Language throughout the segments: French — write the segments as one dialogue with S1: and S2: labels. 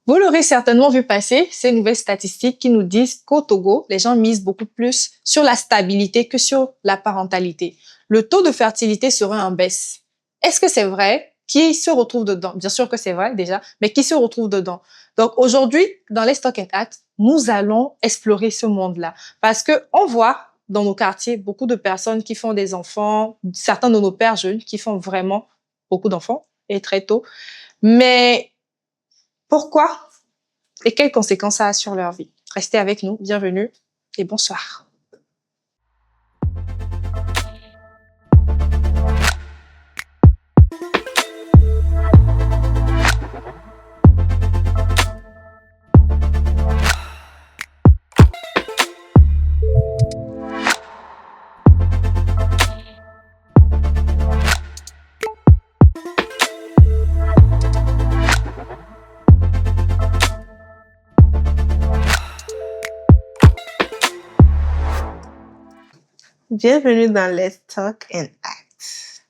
S1: Vous l'aurez certainement vu passer, ces nouvelles statistiques qui nous disent qu'au Togo, les gens misent beaucoup plus sur la stabilité que sur la parentalité. Le taux de fertilité serait en baisse. Est-ce que c'est vrai? Qui se retrouve dedans? Bien sûr que c'est vrai déjà, mais qui se retrouve dedans? Donc aujourd'hui, dans les Stock and Act, nous allons explorer ce monde-là parce que on voit dans nos quartiers beaucoup de personnes qui font des enfants, certains de nos pères jeunes qui font vraiment beaucoup d'enfants et très tôt. Mais pourquoi et quelles conséquences ça a sur leur vie? Restez avec nous, bienvenue et bonsoir.
S2: Bienvenue dans Let's Talk and Act.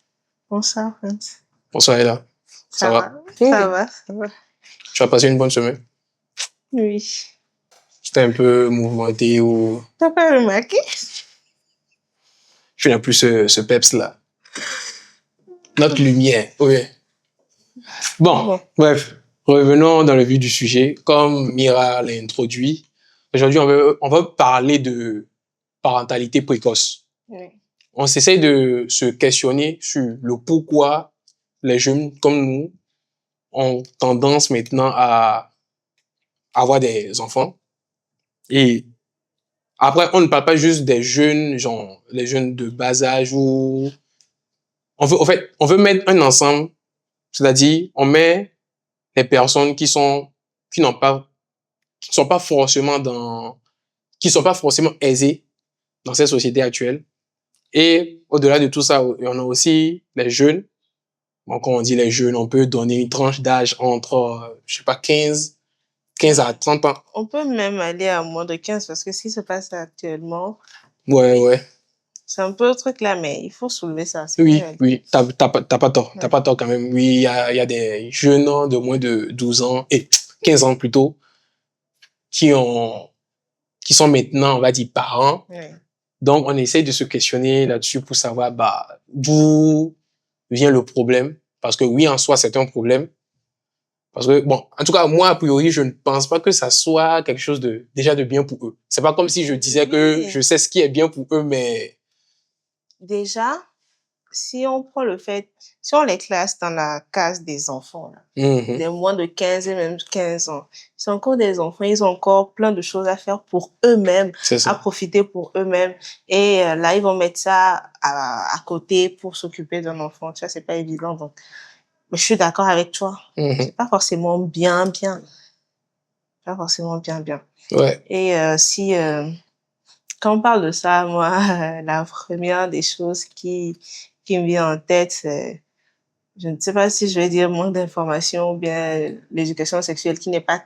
S2: Bonsoir, Franz.
S3: Bonsoir, Ella. Ça va?
S2: Ça va.
S3: Tu as passé une bonne semaine?
S2: Oui.
S3: C'était un peu mouvementé ou...
S2: T'as pas remarqué?
S3: Tu n'as plus ce peps-là. Notre lumière, oui. Bon, bref. Revenons dans le vif du sujet. Comme Mira l'a introduit, aujourd'hui, on va parler de parentalité précoce.
S2: Oui.
S3: On s'essaye de se questionner sur le pourquoi les jeunes comme nous ont tendance maintenant à avoir des enfants. Et après, on ne parle pas juste des jeunes, genre les jeunes de bas âge ou on veut mettre un ensemble, c'est-à-dire on met les personnes qui sont pas forcément aisées dans cette société actuelle. Et au-delà de tout ça, il y en a aussi les jeunes. Bon, quand on dit les jeunes, on peut donner une tranche d'âge entre, 15 à 30 ans.
S2: On peut même aller à moins de 15 parce que ce qui se passe actuellement,
S3: Ouais.
S2: c'est un peu le truc là, mais il faut soulever ça.
S3: Oui, t'as pas tort. T'as pas tort quand même. Oui, il y a des jeunes de moins de 12 ans, et 15 ans plutôt, qui sont maintenant, on va dire, parents.
S2: Ouais.
S3: Donc, on essaie de se questionner là-dessus pour savoir, d'où vient le problème. Parce que oui, en soi, c'est un problème. Parce que, bon, en tout cas, moi, a priori, je ne pense pas que ça soit quelque chose déjà de bien pour eux. C'est pas comme si je disais que je sais ce qui est bien pour eux, mais...
S2: Déjà, si on les classe dans la case des enfants, là, des moins de 15 et même 15 ans, c'est encore des enfants, ils ont encore plein de choses à faire pour eux-mêmes, à profiter pour eux-mêmes. Et là, ils vont mettre ça à côté pour s'occuper d'un enfant. Tu vois, c'est pas évident. Donc, mais je suis d'accord avec toi. C'est pas forcément bien. Pas forcément bien.
S3: Ouais.
S2: Et quand on parle de ça, moi, la première des choses qui me vient en tête, c'est, je ne sais pas si je vais dire manque d'information ou bien l'éducation sexuelle qui n'est pas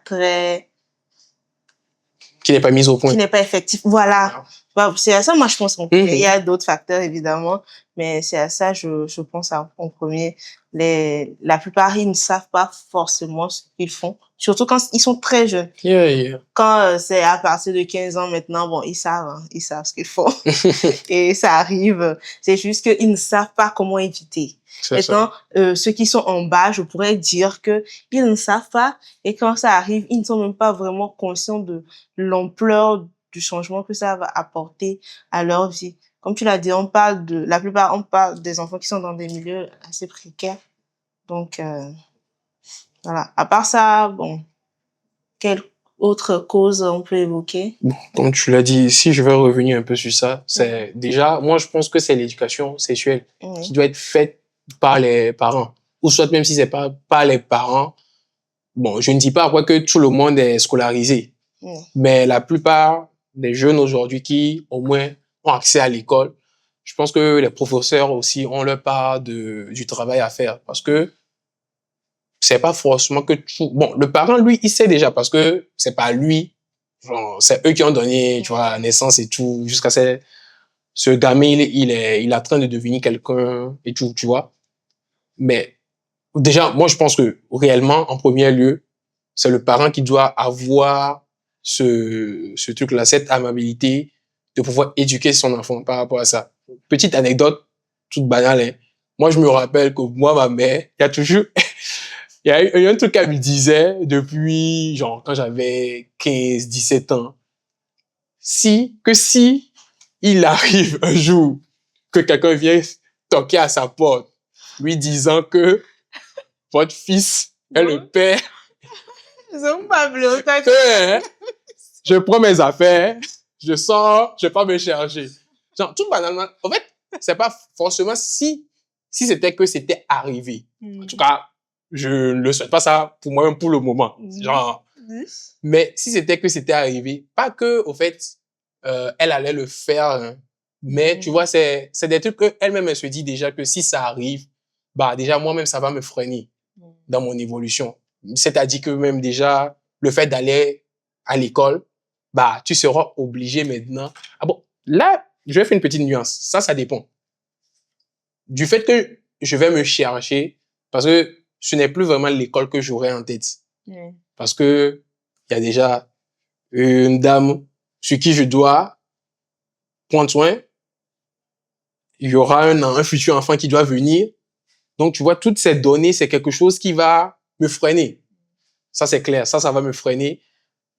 S3: mise au point.
S2: Qui n'est pas effective. Voilà. C'est à ça, moi, je pense. Il y a d'autres facteurs, évidemment, mais c'est à ça, je pense en premier. La plupart, ils ne savent pas forcément ce qu'ils font, surtout quand ils sont très jeunes.
S3: Yeah.
S2: Quand c'est à partir de 15 ans maintenant, bon, ils savent ce qu'ils font. Et ça arrive. C'est juste qu'ils ne savent pas comment éviter. Maintenant, ceux qui sont en bas, je pourrais dire que ils ne savent pas. Et quand ça arrive, ils ne sont même pas vraiment conscients de l'ampleur du changement que ça va apporter à leur vie. Comme tu l'as dit, on parle des enfants qui sont dans des milieux assez précaires. Donc, voilà. À part ça, bon, quelle autre cause on peut évoquer?
S3: Bon, comme tu l'as dit, si je vais revenir un peu sur ça, c'est déjà, moi, je pense que c'est l'éducation sexuelle qui doit être faite par les parents. Ou soit même si c'est pas par les parents, bon, je ne dis pas quoi que tout le monde est scolarisé. Mais la plupart des jeunes aujourd'hui qui, au moins, ont accès à l'école, je pense que les professeurs aussi ont leur part du travail à faire. Parce que c'est pas forcément que bon, le parent, lui, il sait déjà parce que c'est pas lui, genre, c'est eux qui ont donné, tu vois, la naissance et tout, jusqu'à ce gamin, il est en train de devenir quelqu'un et tout, tu vois. Mais, déjà, moi, je pense que, réellement, en premier lieu, c'est le parent qui doit avoir ce truc-là, cette amabilité de pouvoir éduquer son enfant par rapport à ça. Petite anecdote, toute banale, hein. Moi, je me rappelle que moi, ma mère, il y a toujours, il y a un truc qu'elle me disait depuis, genre, quand j'avais 15, 17 ans. Si il arrive un jour que quelqu'un vient toquer à sa porte, lui disant que votre fils est le père, que, hein, je prends mes affaires, je sors, je vais pas me chercher. Genre, tout banalement, en fait, c'est pas forcément si c'était que c'était arrivé. En tout cas, je ne le souhaite pas ça pour moi-même pour le moment. Genre, mais si c'était que c'était arrivé, pas que, au fait, elle allait le faire, hein, mais tu vois, c'est des trucs qu'elle-même, elle se dit déjà que si ça arrive, bah, déjà, moi-même, ça va me freiner dans mon évolution. C'est-à-dire que même déjà, le fait d'aller à l'école, bah, tu seras obligé maintenant. Ah bon, là, je vais faire une petite nuance. Ça dépend. Du fait que je vais me chercher, parce que ce n'est plus vraiment l'école que j'aurai en tête. Parce que il y a déjà une dame sur qui je dois prendre soin. Il y aura un futur enfant qui doit venir. Donc, tu vois, toutes ces données, c'est quelque chose qui va me freiner. Ça, c'est clair. Ça va me freiner.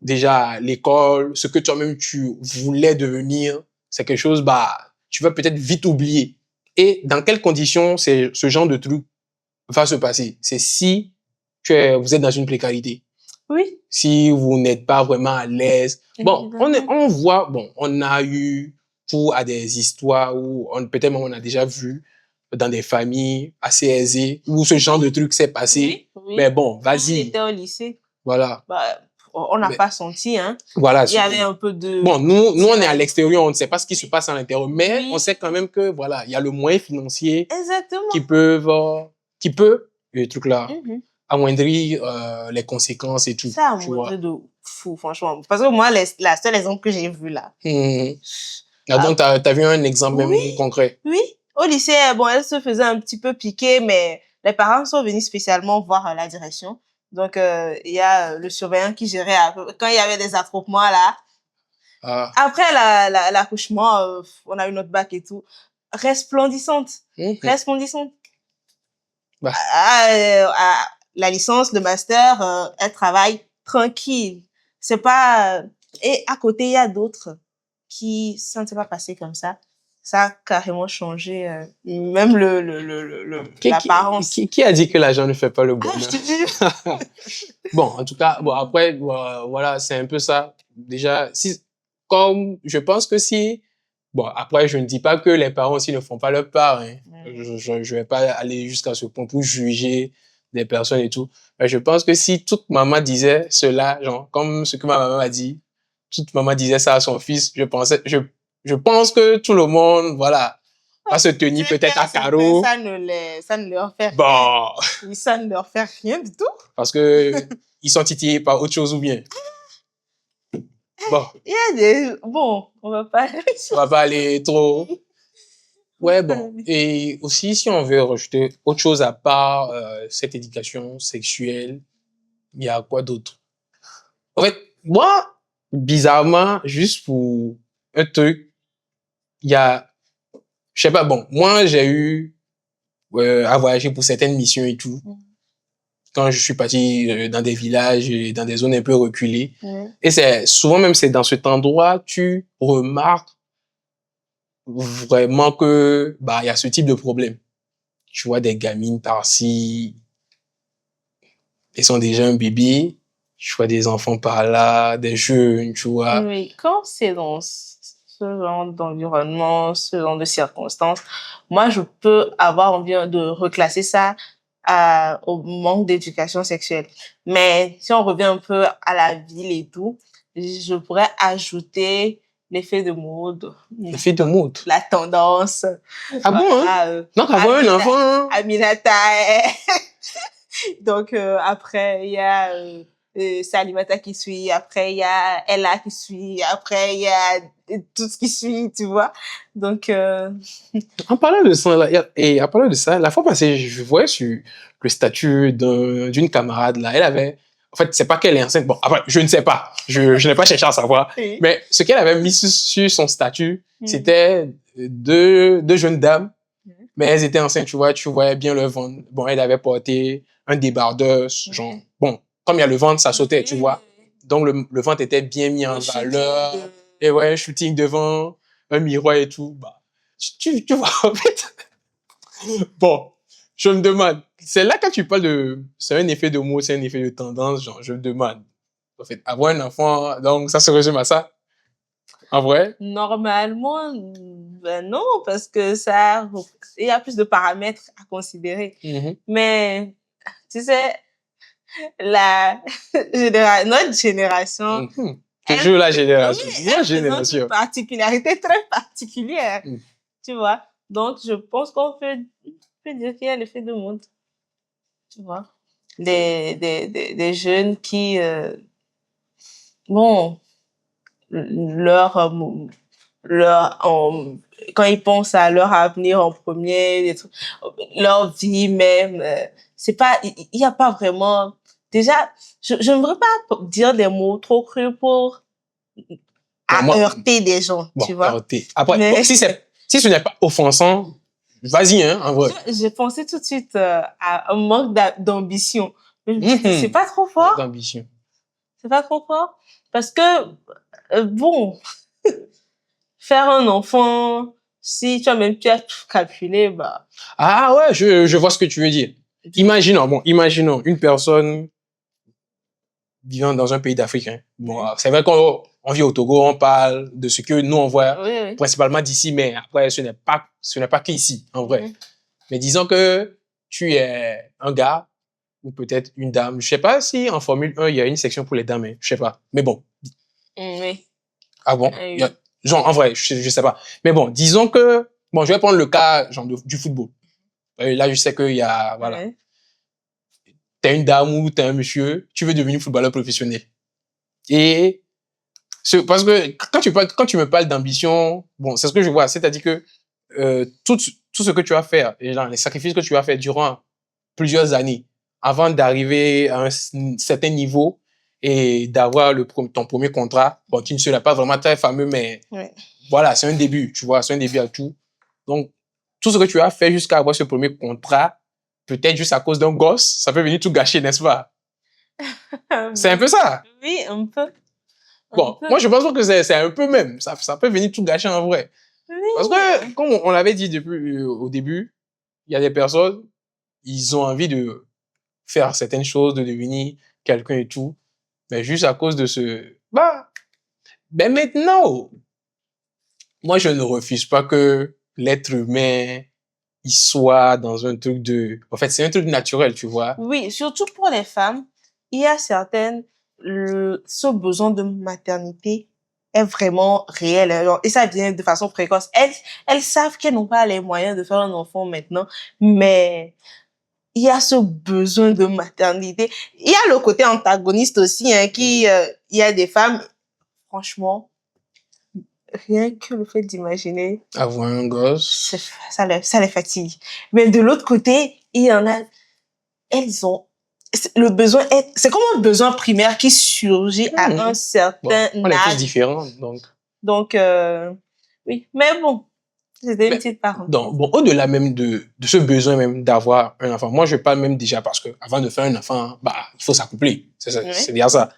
S3: Déjà, l'école, ce que toi-même tu voulais devenir, c'est quelque chose, bah, tu vas peut-être vite oublier. Et dans quelles conditions ce genre de truc va se passer? C'est si vous êtes dans une précarité.
S2: Oui.
S3: Si vous n'êtes pas vraiment à l'aise. Bon, on voit, bon, on a eu pour à des histoires où peut-être on a déjà vu dans des familles assez aisées où ce genre de truc s'est passé.
S2: Oui.
S3: Mais bon, vas-y.
S2: On était au lycée.
S3: Voilà.
S2: Bah, on n'a pas senti, hein.
S3: Voilà.
S2: Il y avait un peu de...
S3: Bon, nous, on est à l'extérieur, on ne sait pas ce qui se passe à l'intérieur, mais on sait quand même que, voilà, il y a le moyen financier qui peut, le truc là, amoindrir les conséquences et tout.
S2: Ça a amoindri de fou, franchement. Parce que moi, la seule exemple que j'ai vue là.
S3: Donc, t'as vu un exemple même concret?
S2: Oui. Au lycée, bon, elle se faisait un petit peu piquer, mais les parents sont venus spécialement voir la direction. Donc, il y a le surveillant qui gérait quand il y avait des attroupements là. Après l'accouchement, on a eu notre bac et tout. Resplendissante. Resplendissante.
S3: Bah.
S2: La licence, le master, elle travaille tranquille. C'est pas... Et à côté, il y a d'autres ça ne s'est pas passé comme ça. Ça a carrément changé, même l'apparence.
S3: Qui a dit que l'argent ne fait pas le bonheur?
S2: Je te jure.
S3: Bon, en tout cas, bon, après, voilà, c'est un peu ça. Déjà, comme je pense que bon, après, je ne dis pas que les parents aussi ne font pas leur part, hein. Je vais pas aller jusqu'à ce point pour juger des personnes et tout. Mais je pense que si toute maman disait cela, genre, comme ce que ma maman a dit, toute maman disait ça à son fils, je pense que tout le monde, voilà, va se tenir peut-être à carreau.
S2: Ça ne leur fait rien.
S3: Bon.
S2: Ça ne leur fait rien du tout.
S3: Parce que ils sont titillés par autre chose ou bien. Bon.
S2: Il y a bon, on va pas
S3: aller trop. Ouais, bon. Et aussi, si on veut rajouter autre chose à part cette éducation sexuelle, il y a quoi d'autre? En fait, moi, bizarrement, juste pour un truc, il y a, je sais pas, bon, moi, j'ai eu à voyager pour certaines missions et tout. Quand je suis parti dans des villages et dans des zones un peu reculées. Et c'est souvent même c'est dans cet endroit tu remarques vraiment que bah il y a ce type de problème. Tu vois des gamines par-ci, elles sont déjà un bébé. Tu vois des enfants par là, des jeunes, tu vois.
S2: Oui, quand c'est dans ce genre d'environnement, ce genre de circonstances, moi je peux avoir envie de reclasser ça au manque d'éducation sexuelle. Mais si on revient un peu à la ville et tout, je pourrais ajouter l'effet de mode.
S3: L'effet de mode?
S2: La tendance.
S3: Ah bon, hein? Donc, avoir un enfant.
S2: Aminata. Donc, après, il y a Salimata qui suit. Après, il y a Ella qui suit. Après, il y a tout ce qui suit, tu vois. Donc,
S3: En parlant de ça, en parlant de ça, la fois passée, je voyais sur le statut d'une camarade, là, elle avait en fait, c'est pas qu'elle est enceinte. Bon, après, je ne sais pas. Je n'ai pas cherché à savoir.
S2: Oui.
S3: Mais ce qu'elle avait mis sur son statut, c'était deux jeunes dames, mais elles étaient enceintes, tu voyais bien le ventre. Bon, elle avait porté un débardeur, genre, bon, comme il y a le ventre, ça sautait, tu vois. Donc, le ventre était bien mis en valeur. Et ouais, un shooting devant, un miroir et tout. Bah, tu vois, en fait. Bon, je me demande, c'est là quand tu parles c'est un effet de mot, c'est un effet de tendance, genre, je me demande, en fait, avoir un enfant, donc ça se résume à ça, en vrai?
S2: Normalement, ben non, parce que il y a plus de paramètres à considérer. Mais, tu sais, notre génération,
S3: Toujours la génération.
S2: La génération. Une particularité très particulière, tu vois. Donc, je pense qu'on peut dire qu'il y a l'effet de mode, tu vois. Des jeunes qui, bon, quand ils pensent à leur avenir en premier, leur vie même, c'est pas, il y a pas vraiment, déjà, je n'aimerais pas dire des mots trop crus pour heurter des gens, tu vois.
S3: Heurter. Après, bon, si ce n'est pas offensant, vas-y, hein, en vrai.
S2: J'ai pensé tout de suite à un manque d'ambition. C'est pas trop fort.
S3: D'ambition.
S2: C'est pas trop fort. Parce que, bon, faire un enfant, si toi-même tu as tout calculé, bah.
S3: Ah ouais, je vois ce que tu veux dire. Imaginons une personne vivant dans un pays d'Afrique. Hein. Bon, c'est vrai qu'on vit au Togo, on parle de ce que nous on voit principalement d'ici, mais après ce n'est pas qu'ici, en vrai. Mais disons que tu es un gars ou peut-être une dame. Je sais pas si en Formule 1 il y a une section pour les dames, hein. Je sais pas. Mais bon.
S2: Oui.
S3: Ah bon? Genre, en vrai, je sais pas. Mais bon, disons que, bon, je vais prendre le cas, genre, du football. Là, je sais qu'il y a, voilà. T'es une dame ou t'es un monsieur, tu veux devenir footballeur professionnel. Et, parce que quand tu me parles d'ambition, bon, c'est ce que je vois. C'est-à-dire que, tout ce que tu as fait, et genre, les sacrifices que tu as fait durant plusieurs années, avant d'arriver à un certain niveau et d'avoir ton premier contrat, bon, qui ne serait pas vraiment très fameux, mais voilà, c'est un début, tu vois, c'est un début à tout. Donc, tout ce que tu as fait jusqu'à avoir ce premier contrat, peut-être juste à cause d'un gosse, ça peut venir tout gâcher, n'est-ce pas? C'est un peu ça.
S2: Oui, un peu.
S3: Bon, moi, je pense pas que c'est un peu même. Ça peut venir tout gâcher en vrai. Oui. Parce que, comme on l'avait dit depuis au début, il y a des personnes, ils ont envie de faire certaines choses, de devenir quelqu'un et tout, mais juste à cause de ben maintenant, moi, je ne refuse pas que l'être humain, il soit dans un truc en fait, c'est un truc naturel, tu vois.
S2: Oui, surtout pour les femmes, il y a ce besoin de maternité est vraiment réel, hein, et ça vient de façon précoce. Elles savent qu'elles n'ont pas les moyens de faire un enfant maintenant, mais il y a ce besoin de maternité. Il y a le côté antagoniste aussi, hein, il y a des femmes, franchement, rien que le fait d'imaginer
S3: avoir un gosse,
S2: ça les fatigue. Mais de l'autre côté, il y en a, elles ont le besoin c'est comme un besoin primaire qui surgit à un certain âge.
S3: On est tous différents,
S2: donc oui, mais bon, c'était une petite parenthèse.
S3: Donc bon, au-delà même de ce besoin même d'avoir un enfant, moi je parle même déjà parce que avant de faire un enfant, il faut s'accoupler, c'est bien ça.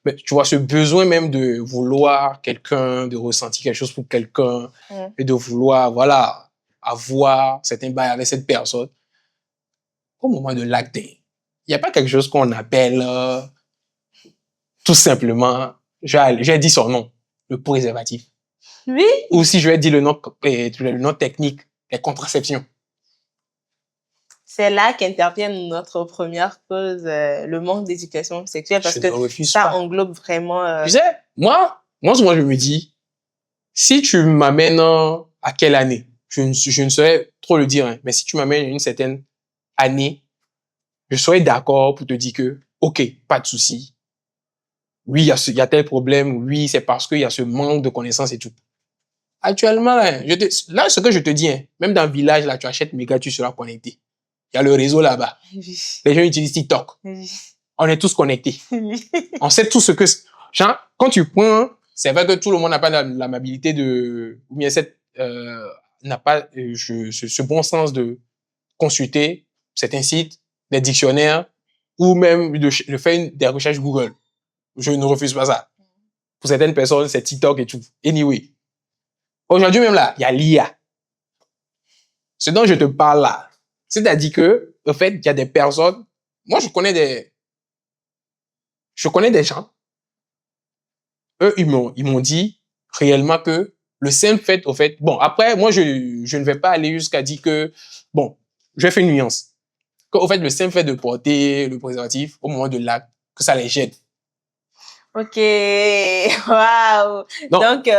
S3: Mais tu vois, ce besoin même de vouloir quelqu'un, de ressentir quelque chose pour quelqu'un et de vouloir, voilà, avoir certains bails avec cette personne, au moment de l'acte, il n'y a pas quelque chose qu'on appelle tout simplement, j'ai dit son nom, le préservatif.
S2: Oui.
S3: Ou si je vais dire le nom technique, les contraceptions.
S2: C'est là qu'intervient notre première cause, le manque d'éducation sexuelle, parce que ça englobe vraiment...
S3: Tu sais, moi, souvent je me dis, si tu m'amènes à quelle année, je ne saurais trop le dire, hein, mais si tu m'amènes une certaine année, je serais d'accord pour te dire que, ok, pas de souci. Oui, il y a tel problème, oui, c'est parce qu'il y a ce manque de connaissances et tout. Actuellement, là, ce que je te dis, hein, même dans le village, là, tu achètes méga, tu seras connecté. Il y a le réseau là-bas. Les gens utilisent TikTok. on est tous connectés. On sait tout ce que... Genre, quand tu prends, c'est vrai que tout le monde n'a pas l'amabilité de... Ou bien n'a pas ce bon sens de consulter certains sites, des dictionnaires, ou même de faire des recherches Google. Je ne refuse pas ça. Pour certaines personnes, c'est TikTok et tout. Anyway. Aujourd'hui même là, il y a l'IA. Ce dont je te parle là, c'est-à-dire que, en fait, il y a des personnes... Moi, je connais des gens. Eux, ils m'ont dit réellement que le simple fait, au fait... Bon, après, moi, je ne vais pas aller jusqu'à dire que... Bon, je vais faire une nuance. Qu'au fait, le simple fait de porter le préservatif au moment de l'acte, que ça les gêne.
S2: Ok, waouh. Donc,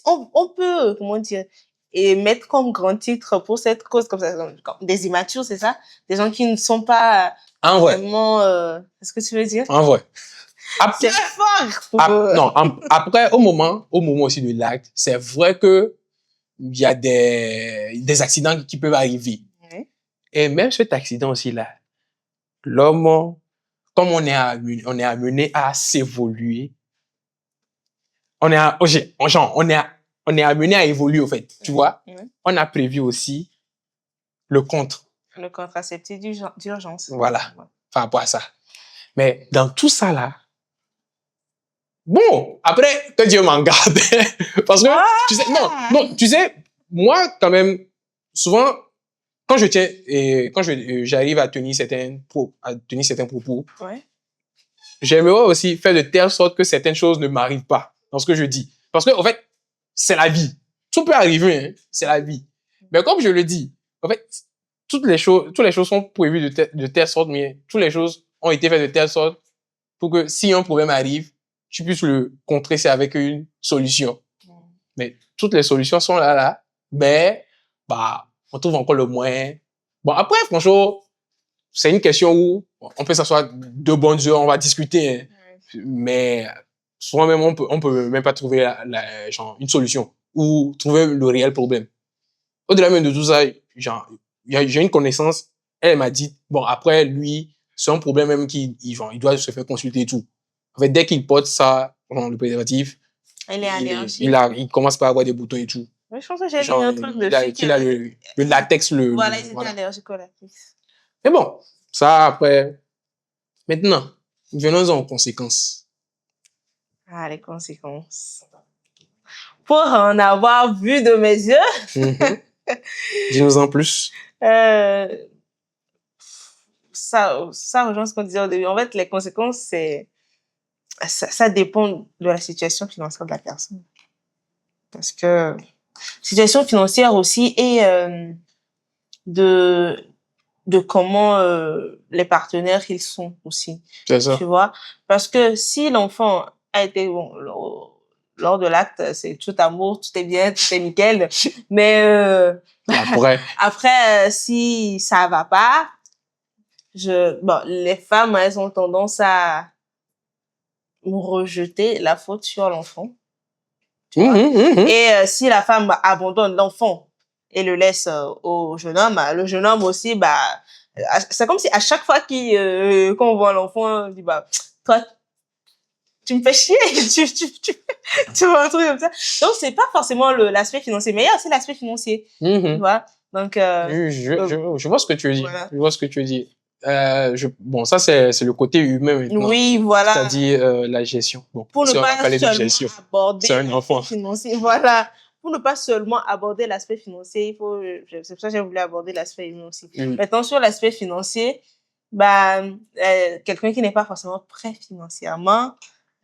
S2: on peut, comment dire, et mettre comme grand titre pour cette cause comme ça, comme des immatures, c'est ça? Des gens qui ne sont pas vraiment, est-ce que tu veux dire?
S3: En vrai.
S2: C'est fort.
S3: Non, après, au moment aussi de l'acte, c'est vrai que il y a des accidents qui peuvent arriver.
S2: Oui.
S3: Et même cet accident aussi là, l'homme, comme on est amené à s'évoluer, on est amené à évoluer, au fait, tu vois.
S2: Oui.
S3: On a prévu aussi le contre.
S2: Le contraceptif d'urgence.
S3: Voilà, par rapport à ça. Mais dans tout ça là, bon, après, que Dieu m'en garde. Parce que, tu sais, tu sais, moi, quand même, souvent, quand j'arrive à tenir certains propos,
S2: ouais.
S3: J'aimerais aussi faire de telle sorte que certaines choses ne m'arrivent pas dans ce que je dis. Parce que, en fait, c'est la vie. Tout peut arriver, hein. C'est la vie. Mais comme je le dis, en fait, toutes les choses sont prévues de telle sorte, mais toutes les choses ont été faites de telle sorte pour que si un problème arrive, tu puisses le contrer, c'est avec une solution. Mais toutes les solutions sont là, mais, on trouve encore le moyen. Bon, après, franchement, c'est une question où on peut s'asseoir 2 bonnes heures, on va discuter, hein. Mais souvent même, on peut même pas trouver genre, une solution ou trouver le réel problème. Au-delà même de tout ça, genre, j'ai une connaissance, elle m'a dit, bon, après, lui, c'est un problème même il doit se faire consulter et tout. En fait, dès qu'il porte ça, le préservatif, il commence par avoir des boutons et tout.
S2: Mais je pense que j'ai vu un truc dessus.
S3: Qu'il a le latex,
S2: Voilà, il était allergique au latex.
S3: Mais bon, ça après. Maintenant, venons-en aux conséquences.
S2: Ah, les conséquences. Pour en avoir vu de mes yeux.
S3: Dis-nous en plus.
S2: Ça rejoint ce qu'on disait au début. En fait, les conséquences, ça dépend de la situation financière de la personne. Parce que situation financière aussi et de comment les partenaires ils sont aussi.
S3: C'est ça.
S2: Tu vois? Parce que si l'enfant a été lors de l'acte, c'est tout amour, tout est bien, tout est nickel. Mais après si ça va pas, les femmes, elles ont tendance à rejeter la faute sur l'enfant. Tu vois? Et si la femme abandonne l'enfant et le laisse au jeune homme, le jeune homme aussi, c'est comme si à chaque fois qu'on voit l'enfant, on dit, toi, tu me fais chier, tu vois, un truc comme ça. Donc, c'est pas forcément l'aspect financier, mais il y a aussi l'aspect financier. Tu vois? Donc,
S3: je vois ce que tu veux dire.
S2: Voilà.
S3: Je vois ce que tu veux dire. Bon, ça, c'est le côté humain maintenant.
S2: Oui, voilà.
S3: C'est-à-dire la gestion. Bon,
S2: pour ne pas seulement aborder
S3: l'aspect
S2: financier. Voilà. Pour ne pas seulement aborder l'aspect financier, c'est pour ça que j'ai voulu aborder l'aspect humain aussi. Maintenant, sur l'aspect financier, quelqu'un qui n'est pas forcément prêt financièrement,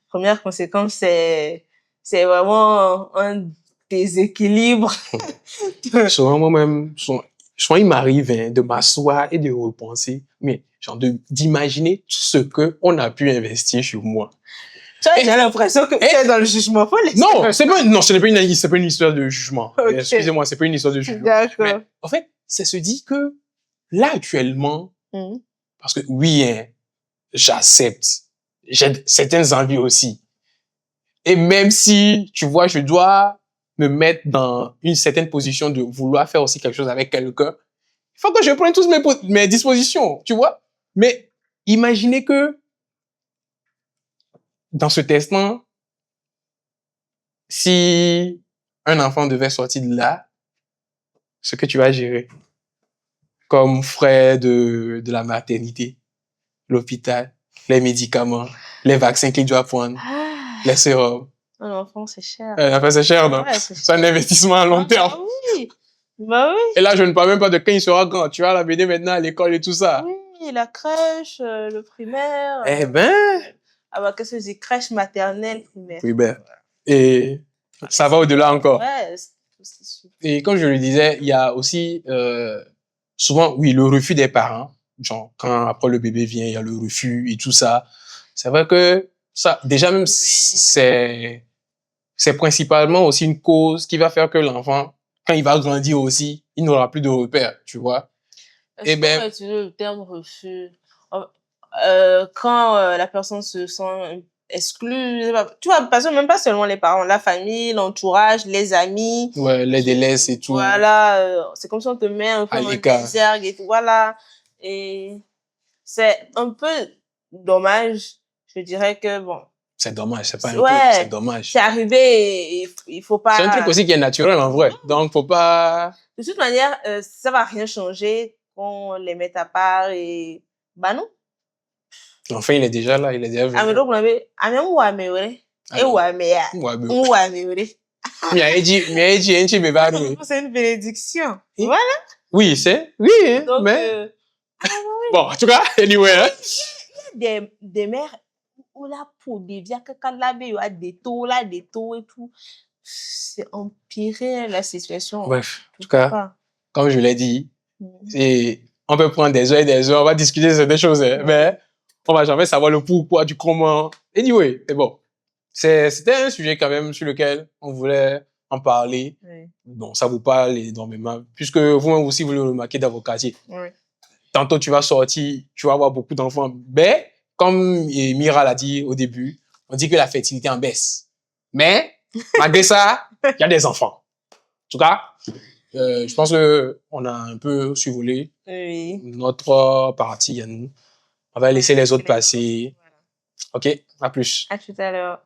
S2: première conséquence, c'est vraiment un déséquilibre.
S3: Souvent, moi-même, soit il m'arrive de m'asseoir et de repenser, mais genre d'imaginer tout ce que on a pu investir sur moi.
S2: J'ai l'impression que tu es dans le jugement.
S3: Non, ce n'est pas une histoire de jugement. Okay. Excusez-moi, c'est pas une histoire de jugement.
S2: D'accord.
S3: Mais, en fait, ça se dit que là, actuellement, parce que oui, j'accepte. J'ai certaines envies aussi. Et même si, tu vois, je dois me mettre dans une certaine position de vouloir faire aussi quelque chose avec quelqu'un, il faut que je prenne toutes mes dispositions, tu vois. Mais imaginez que dans ce test-là, si un enfant devait sortir de là, ce que tu vas gérer comme frais de la maternité, l'hôpital, les médicaments, les vaccins qu'il doit prendre, les sérums.
S2: Un enfant, c'est cher.
S3: Enfin, c'est cher, non?
S2: Ouais,
S3: C'est un investissement à long terme.
S2: Bah oui. Bah oui.
S3: Et là, je ne parle même pas de quand il sera grand. Tu vas l'amener maintenant à l'école et tout ça.
S2: Oui, la crèche, le primaire.
S3: Eh ben.
S2: Ah bah, qu'est-ce que c'est? Crèche maternelle, primaire.
S3: Oui, ben. Et ça va au-delà encore.
S2: Ouais, c'est sûr.
S3: Et comme je le disais, il y a aussi souvent, oui, le refus des parents. Genre, quand après le bébé vient, il y a le refus et tout ça. C'est vrai que ça, déjà même, c'est principalement aussi une cause qui va faire que l'enfant, quand il va grandir aussi, il n'aura plus de repères, tu vois.
S2: Est-ce qu'on va utiliser le terme refus? Quand la personne se sent exclue, tu vois, parce que même pas seulement les parents, la famille, l'entourage, les amis.
S3: Ouais, les délaisse et tout.
S2: Voilà, c'est comme si on te met un peu dans le désert et tout, voilà. Et c'est un peu dommage, je dirais que bon.
S3: C'est dommage, c'est pas un
S2: peu,
S3: c'est dommage.
S2: C'est arrivé et il faut pas.
S3: C'est un truc aussi qui est naturel en vrai, donc faut pas.
S2: De toute manière, ça va rien changer qu'on les mette à part et bah non.
S3: Enfin, il est déjà là, il est déjà venu.
S2: Ah mais donc on avait c'est une bénédiction. Voilà.
S3: Oui, c'est donc, mais bon, en tout cas, anyway.
S2: Des mères où la peau devient que quand la bébé a des taux et tout, c'est empirer la situation.
S3: Bref, en tout cas, comme je l'ai dit, on peut prendre des heures et des heures, on va discuter de des choses, mais on va jamais savoir le pourquoi du comment. Anyway, mais bon, c'était un sujet quand même sur lequel on voulait en parler. Oui. Bon, ça vous parle énormément, puisque vous-même aussi, vous le remarquez dans vos quartiers. Oui. Tantôt, tu vas sortir, tu vas avoir beaucoup d'enfants. Mais, comme Mira l'a dit au début, on dit que la fertilité en baisse. Mais, malgré ça, il y a des enfants. En tout cas, je pense que on a un peu survolé notre partie à nous. On va laisser les autres passer. Voilà. OK, à plus.
S2: À tout à l'heure.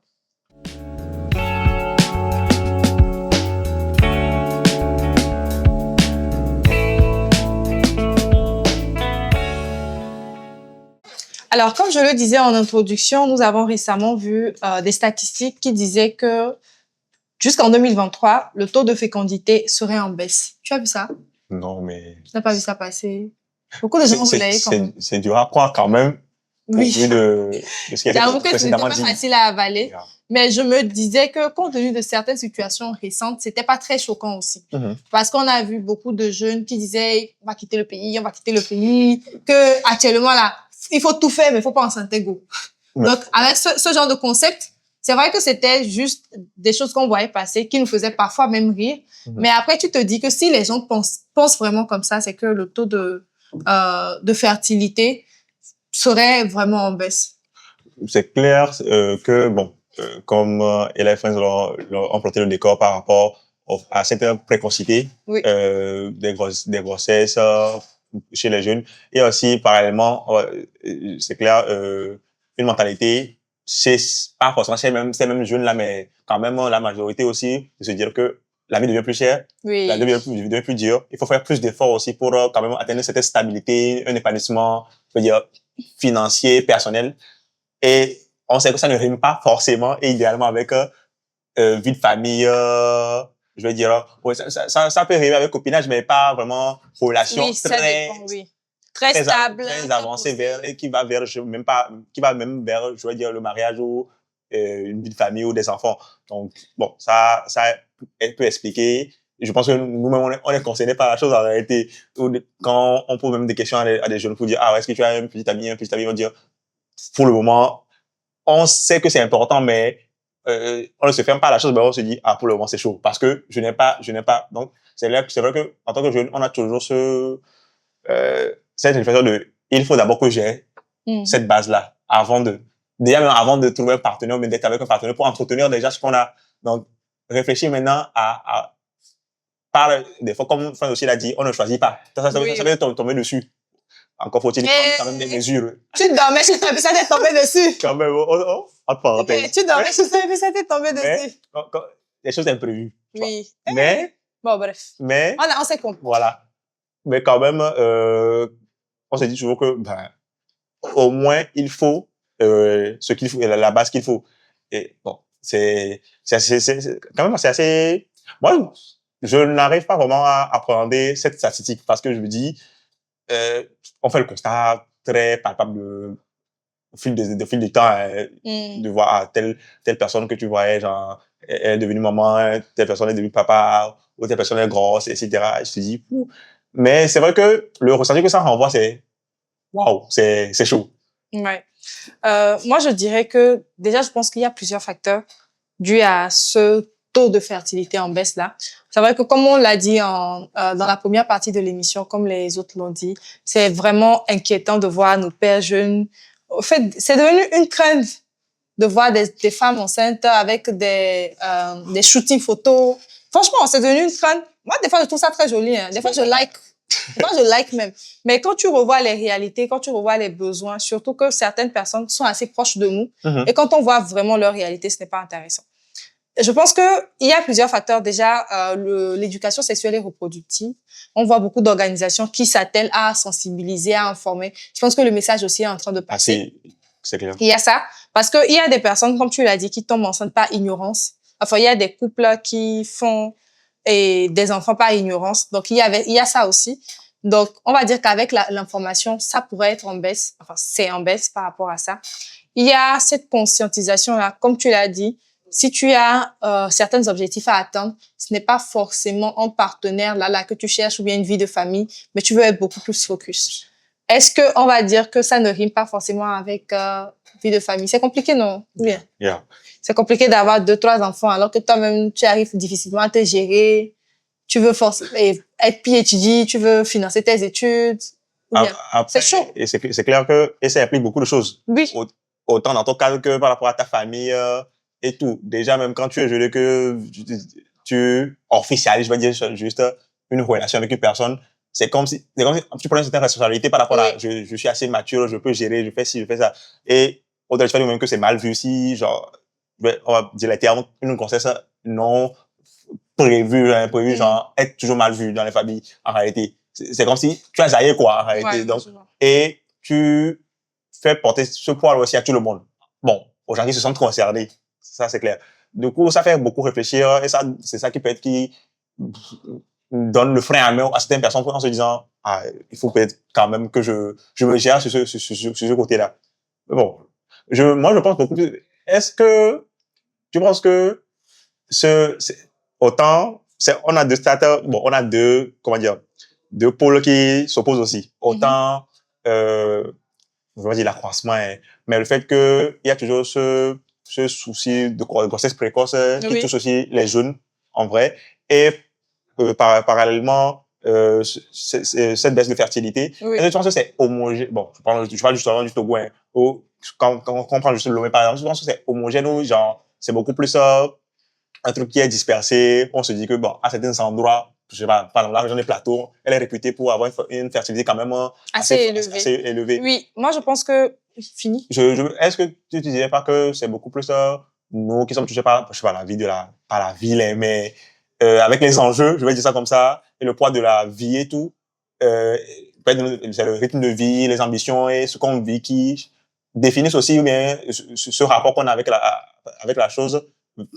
S1: Alors, comme je le disais en introduction, nous avons récemment vu des statistiques qui disaient que jusqu'en 2023, le taux de fécondité serait en baisse. Tu as vu ça?
S4: Non, mais...
S1: Tu n'as pas vu ça passer? Beaucoup de gens voulaient quand même.
S4: C'est dur à croire quand même.
S1: Oui.
S4: Au vu de ce qui a été précédemment dit.
S1: C'était pas facile à avaler. Yeah. Mais je me disais que compte tenu de certaines situations récentes, c'était pas très choquant aussi. Parce qu'on a vu beaucoup de jeunes qui disaient on va quitter le pays, que actuellement là, il faut tout faire, mais il faut pas en s'intégrer. Ouais. Donc, avec ce genre de concept, c'est vrai que c'était juste des choses qu'on voyait passer, qui nous faisaient parfois même rire. Mais après, tu te dis que si les gens pensent vraiment comme ça, c'est que le taux de fertilité serait vraiment en baisse.
S4: C'est clair que, bon, comme Ella et Friends ont planté le décor par rapport à cette précocité oui. Des grossesses chez les jeunes, et aussi parallèlement, c'est clair, une mentalité, c'est pas forcément ces mêmes jeunes là, mais quand même la majorité aussi, de se dire que la vie devient plus chère,
S1: oui.
S4: La vie devient plus dure. Il faut faire plus d'efforts aussi pour quand même atteindre cette stabilité, un épanouissement, je veux dire, financier, personnel. Et on sait que ça ne rime pas forcément et idéalement avec vie de famille, je veux dire, ouais, ça peut rimer avec copinage, mais pas vraiment relation
S1: oui, très stable,
S4: très avancée et qui va vers même vers, je veux dire, le mariage ou une vie de famille ou des enfants. Donc bon, ça peut expliquer. Je pense que nous-mêmes on est concernés par la chose en réalité. Quand on pose même des questions à des jeunes pour dire est-ce que tu as un petit ami, ils vont dire pour le moment on sait que c'est important, mais on ne se ferme pas à la chose, mais on se dit pour le moment c'est chaud parce que je n'ai pas. Donc c'est vrai que en tant que jeune, on a toujours cette réflexion de il faut d'abord que j'ai cette base là avant de trouver un partenaire, mais d'être avec un partenaire pour entretenir déjà ce qu'on a. Donc réfléchir maintenant par des fois, comme Franck aussi l'a dit, on ne choisit pas. Ça veut tomber dessus. Encore faut-il prendre quand même des mesures.
S1: Tu dormais chez toi et puis ça t'est tombé dessus.
S4: Quand même, entre parenthèses.
S1: Mais tu dormais chez toi et puis ça t'est tombé dessus.
S4: Des choses imprévues.
S1: Oui.
S4: Mais,
S1: bon, bref.
S4: Mais,
S1: on s'est compris.
S4: Voilà. Mais quand même, on se dit toujours que, au moins, il faut, ce qu'il faut, la base qu'il faut. Et bon, quand même, c'est assez, moi, je n'arrive pas vraiment à appréhender cette statistique parce que je me dis, on fait le constat très palpable au fil du temps, de voir telle personne que tu voyais, genre, elle est devenue maman, telle personne est devenue papa, ou telle personne est grosse, etc. Et je te dis, mais c'est vrai que le ressenti que ça renvoie, c'est, waouh, c'est chaud.
S1: Ouais. Moi, je dirais que, déjà, je pense qu'il y a plusieurs facteurs dus à ce taux de fertilité en baisse là. C'est vrai que comme on l'a dit dans la première partie de l'émission, comme les autres l'ont dit, c'est vraiment inquiétant de voir nos pères jeunes. En fait, c'est devenu une crainte de voir des femmes enceintes avec des shootings photos. Franchement, c'est devenu une crainte. Moi, des fois, je trouve ça très joli. Hein. Des fois, je like même. Mais quand tu revois les réalités, quand tu revois les besoins, surtout que certaines personnes sont assez proches de nous, et quand on voit vraiment leur réalité, ce n'est pas intéressant. Je pense que il y a plusieurs facteurs. Déjà, l'éducation sexuelle et reproductive. On voit beaucoup d'organisations qui s'attellent à sensibiliser, à informer. Je pense que le message aussi est en train de passer.
S4: C'est clair.
S1: Il y a ça. Parce que il y a des personnes, comme tu l'as dit, qui tombent enceintes par ignorance. Enfin, il y a des couples qui font des enfants par ignorance. Donc, il y a ça aussi. Donc, on va dire qu'avec l'information, ça pourrait être en baisse. Enfin, c'est en baisse par rapport à ça. Il y a cette conscientisation-là, comme tu l'as dit. Si tu as certains objectifs à atteindre, ce n'est pas forcément un partenaire là que tu cherches ou bien une vie de famille, mais tu veux être beaucoup plus focus. Est-ce que on va dire que ça ne rime pas forcément avec vie de famille? C'est compliqué, non? Oui.
S4: Yeah.
S1: C'est compliqué d'avoir 2-3 enfants alors que toi-même tu arrives difficilement à te gérer. Tu veux être PhD, tu veux financer tes études. C'est chaud.
S4: Et c'est clair que ça implique beaucoup de choses.
S1: Oui.
S4: Autant dans ton cadre que par rapport à ta famille et tout. Déjà, même quand tu es jeune, que tu officialises, je vais dire juste une relation avec une personne, c'est comme si tu prends une certaine responsabilité par rapport à je suis assez mature, je peux gérer, je fais ci, je fais ça. Et au-delà du fait même que c'est mal vu si, genre, on va dire les termes, une grossesse non prévue, genre, être toujours mal vu dans les familles, en réalité. C'est comme si tu as zaillé, quoi, en réalité.
S1: Ouais,
S4: donc, et tu fais porter ce poids aussi à tout le monde. Bon, aux gens qui se sentent concernés. Ça, c'est clair. Du coup, ça fait beaucoup réfléchir et ça, c'est ça qui peut être qui donne le frein à main à certaines personnes en se disant, il faut peut-être quand même que je me gère sur ce côté-là. Mais bon, moi, je pense beaucoup plus, est-ce que tu penses que on a deux starters, bon, on a deux pôles qui s'opposent aussi. Autant, je vais dire l'accroissement, mais le fait que il y a toujours ce souci de grossesse précoce qui touche aussi les jeunes, en vrai, et parallèlement, cette baisse de fertilité. Est-ce que tu penses que c'est homogène? Bon, je parle justement du Togo, où, quand on prend juste le Lomé, par exemple, je pense que c'est homogène ou genre, c'est beaucoup plus un truc qui est dispersé. On se dit que, bon, à certains endroits, je sais pas, par exemple, la région des plateaux, elle est réputée pour avoir une fertilité quand même assez élevée.
S1: Oui, moi, je pense que, fini.
S4: Est-ce que tu dirais pas que c'est beaucoup plus, nous qui sommes touchés par, je sais pas, par la ville, mais, avec les enjeux, je vais dire ça comme ça, et le poids de la vie et tout, peut-être c'est le rythme de vie, les ambitions et ce qu'on vit qui définissent aussi, ou bien, ce rapport qu'on a avec la chose,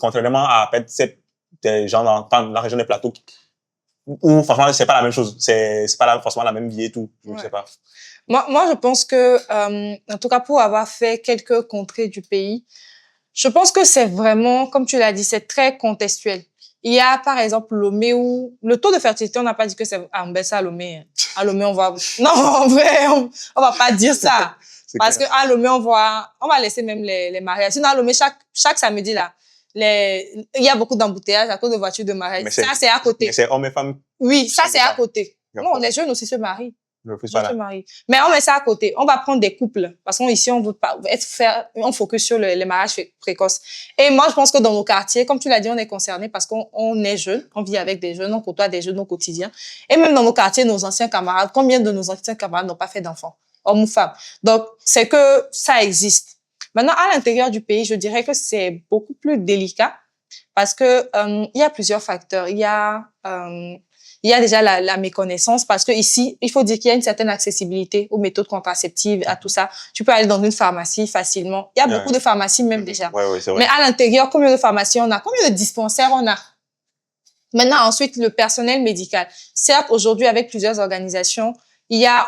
S4: contrairement à peut-être des gens dans la région des plateaux où franchement c'est pas la même chose, c'est pas forcément la même vie et tout, je sais pas.
S1: Moi je pense que en tout cas pour avoir fait quelques contrées du pays, je pense que c'est vraiment, comme tu l'as dit, c'est très contextuel. Il y a par exemple Lomé où le taux de fertilité, on n'a pas dit que c'est en baisse à Lomé. À Lomé on va non, en vrai on va pas dire ça. Parce que à Lomé on va laisser même les mariages. Sinon à Lomé chaque samedi là, il y a beaucoup d'embouteillages à cause de voitures de mariage. Ça, c'est à côté.
S4: Mais c'est hommes et femmes.
S1: Oui, ça, c'est à côté. Non, les jeunes aussi se marient.
S4: Le plus
S1: Je te marie. Mais on met ça à côté. On va prendre des couples. Parce qu'ici, on veut pas on focus sur les mariages précoces. Et moi, je pense que dans nos quartiers, comme tu l'as dit, on est concerné parce qu'on est jeunes, on vit avec des jeunes, on côtoie des jeunes au quotidien. Et même dans nos quartiers, nos anciens camarades, combien de nos anciens camarades n'ont pas fait d'enfants, hommes ou femmes? Donc, c'est que ça existe. Maintenant, à l'intérieur du pays, je dirais que c'est beaucoup plus délicat parce que, il y a plusieurs facteurs. Il y a déjà la méconnaissance parce que ici, il faut dire qu'il y a une certaine accessibilité aux méthodes contraceptives, à tout ça. Tu peux aller dans une pharmacie facilement. Il y a beaucoup de pharmacies même déjà.
S4: Ouais, c'est vrai.
S1: Mais à l'intérieur, combien de pharmacies on a? Combien de dispensaires on a? Maintenant, ensuite, le personnel médical. Certes, aujourd'hui, avec plusieurs organisations, il y a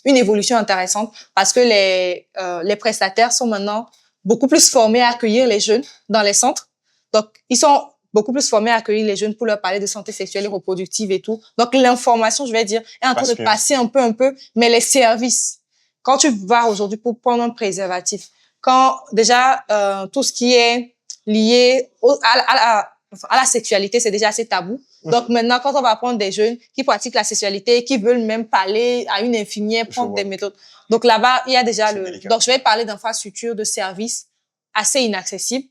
S1: une évolution intéressante parce que les prestataires sont maintenant beaucoup plus formés à accueillir les jeunes dans les centres. Donc, ils sont beaucoup plus formés à accueillir les jeunes pour leur parler de santé sexuelle et reproductive et tout. Donc, l'information, je vais dire, est en train de passer un peu, mais les services, quand tu vas aujourd'hui pour prendre un préservatif, quand déjà, tout ce qui est lié à la sexualité, c'est déjà assez tabou. Donc, maintenant, quand on va prendre des jeunes qui pratiquent la sexualité, qui veulent même parler à une infirmière, prendre des méthodes. Donc, là-bas, il y a déjà donc, je vais parler d'infrastructures, de services assez inaccessibles,